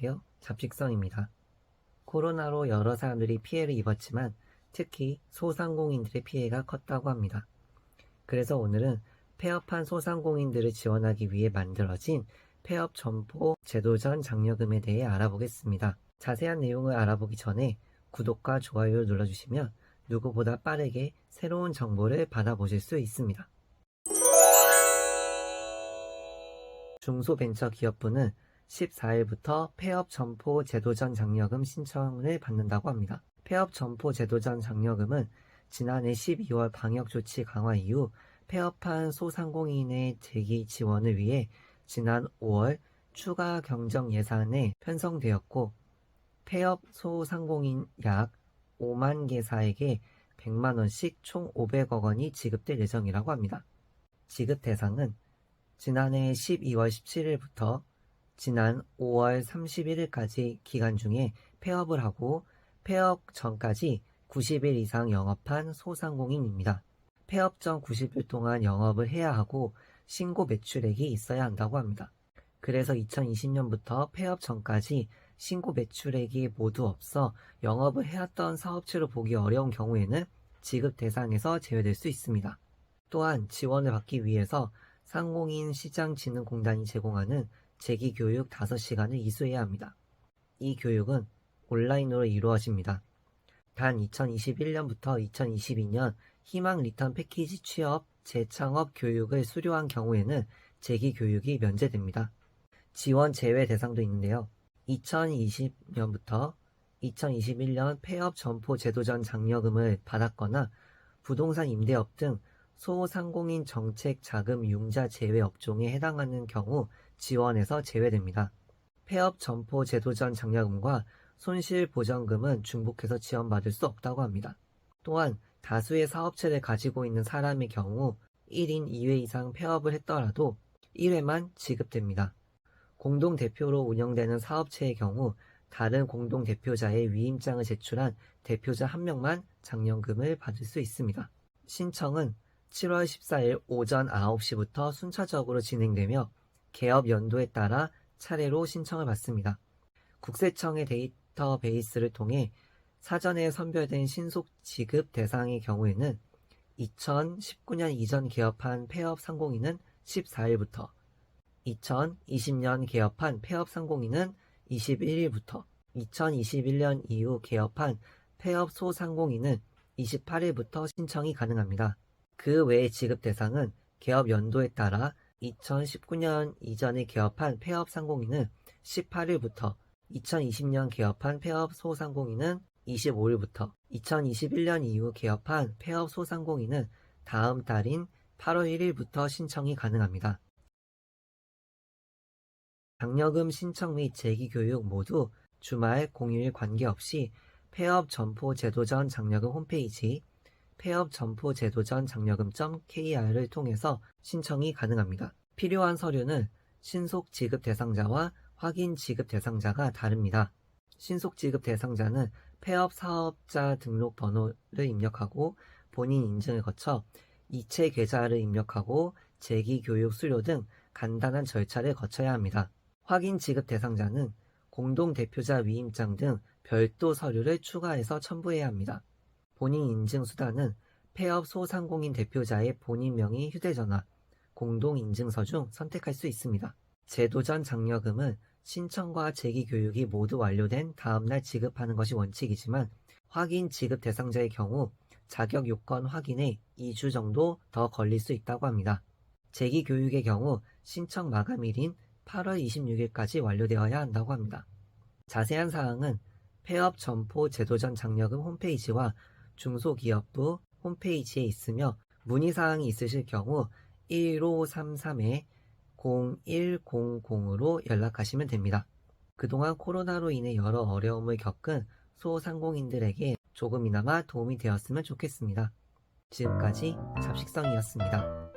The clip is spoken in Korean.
안녕하세요. 잡식성입니다. 코로나로 여러 사람들이 피해를 입었지만 특히 소상공인들의 피해가 컸다고 합니다. 그래서 오늘은 폐업한 소상공인들을 지원하기 위해 만들어진 폐업 점포 제도 전 장려금에 대해 알아보겠습니다. 자세한 내용을 알아보기 전에 구독과 좋아요를 눌러주시면 누구보다 빠르게 새로운 정보를 받아보실 수 있습니다. 중소벤처기업부는 14일부터 폐업 점포 제도 전 장려금 신청을 받는다고 합니다. 폐업 점포 제도 전 장려금은 지난해 12월 방역조치 강화 이후 폐업한 소상공인의 재기 지원을 위해 지난 5월 추가 경정 예산에 편성되었고 폐업 소상공인 약 5만 개사에게 100만 원씩 총 500억 원이 지급될 예정이라고 합니다. 지급 대상은 지난해 12월 17일부터 지난 5월 31일까지 기간 중에 폐업을 하고 폐업 전까지 90일 이상 영업한 소상공인입니다. 폐업 전 90일 동안 영업을 해야 하고 신고 매출액이 있어야 한다고 합니다. 그래서 2020년부터 폐업 전까지 신고 매출액이 모두 없어 영업을 해왔던 사업체로 보기 어려운 경우에는 지급 대상에서 제외될 수 있습니다. 또한 지원을 받기 위해서 상공인시장진흥공단이 제공하는 재기교육 5시간을 이수해야 합니다. 이 교육은 온라인으로 이루어집니다. 단 2021년부터 2022년 희망 리턴 패키지 취업, 재창업 교육을 수료한 경우에는 재기교육이 면제됩니다. 지원 제외 대상도 있는데요. 2020년부터 2021년 폐업 점포 제도 전 장려금을 받았거나 부동산 임대업 등 소상공인 정책 자금 융자 제외 업종에 해당하는 경우 지원에서 제외됩니다. 폐업 점포 제도 전 장려금과 손실보전금은 중복해서 지원받을 수 없다고 합니다. 또한 다수의 사업체를 가지고 있는 사람의 경우 1인 2회 이상 폐업을 했더라도 1회만 지급됩니다. 공동대표로 운영되는 사업체의 경우 다른 공동대표자의 위임장을 제출한 대표자 1명만 장려금을 받을 수 있습니다. 신청은 7월 14일 오전 9시부터 순차적으로 진행되며 개업 연도에 따라 차례로 신청을 받습니다. 국세청의 데이터베이스를 통해 사전에 선별된 신속 지급 대상의 경우에는 2019년 이전 개업한 폐업 상공인은 14일부터 2020년 개업한 폐업 상공인은 21일부터 2021년 이후 개업한 폐업 소상공인은 28일부터 신청이 가능합니다. 그 외의 지급 대상은 개업 연도에 따라 2019년 이전에 개업한 폐업 상공인은 18일부터 2020년 개업한 폐업 소상공인은 25일부터 2021년 이후 개업한 폐업 소상공인은 다음 달인 8월 1일부터 신청이 가능합니다. 장려금 신청 및 재기교육 모두 주말 공휴일 관계없이 폐업 점포 제도 전 장려금 홈페이지 폐업 점포 제도 전 장려금.kr을 통해서 신청이 가능합니다. 필요한 서류는 신속 지급 대상자와 확인 지급 대상자가 다릅니다. 신속 지급 대상자는 폐업 사업자 등록 번호를 입력하고 본인 인증을 거쳐 이체 계좌를 입력하고 재기 교육 수료 등 간단한 절차를 거쳐야 합니다. 확인 지급 대상자는 공동대표자 위임장 등 별도 서류를 추가해서 첨부해야 합니다. 본인 인증 수단은 폐업 소상공인 대표자의 본인 명의 휴대전화, 공동인증서 중 선택할 수 있습니다. 제도 전 장려금은 신청과 재기 교육이 모두 완료된 다음날 지급하는 것이 원칙이지만 확인 지급 대상자의 경우 자격 요건 확인에 2주 정도 더 걸릴 수 있다고 합니다. 재기 교육의 경우 신청 마감일인 8월 26일까지 완료되어야 한다고 합니다. 자세한 사항은 폐업 점포 제도 전 장려금 홈페이지와 중소기업부 홈페이지에 있으며 문의사항이 있으실 경우 1533-0100으로 연락하시면 됩니다. 그동안 코로나로 인해 여러 어려움을 겪은 소상공인들에게 조금이나마 도움이 되었으면 좋겠습니다. 지금까지 잡식성이었습니다.